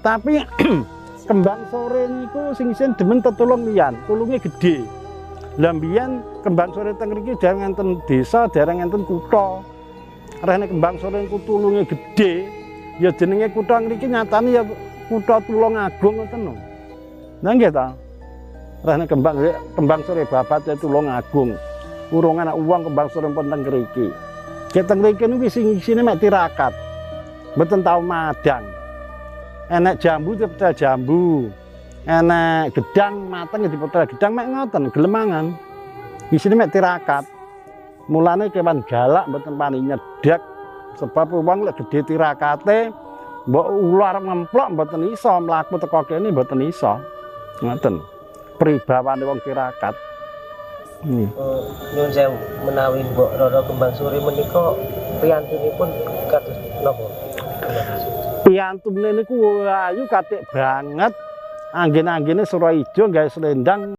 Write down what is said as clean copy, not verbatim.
Tapi kembang sore niku sing isin demen tetulung liyan, tulunge gedhe. Lah mbiyen kembang sore teng mriki dereng enten desa, dereng enten kutha. Rene kembang sore niku tulunge gedhe, ya jenenge kutha mriki nyatane ya kutha Tulungagung ngoten lho. Lah nggih ta? Rene kembang sore babat ya Tulungagung. Urung ana uwang kembang sore pun teng mriki. Ki teng mriki niku sing isine mek tirakat. Mboten tau madang. Enek jambu dipethel jambu. Enek gedang mateng dipethel gedang mek ngoten gelemangan. Isine mek tirakat. Mulane kewan galak mboten pani nyedhek sebab wong lek gedhe tirakate mbok ular ngemplok mboten iso mlaku teko kene mboten iso. Ngoten. Pribawane wong tirakat. Nyuwun sewu menawi Mbok Roro Kembang Sore menika priyantunipun kados napa? Piyantune niku ayu katik banget. Anggen-anggene sura ijo gawe selendang.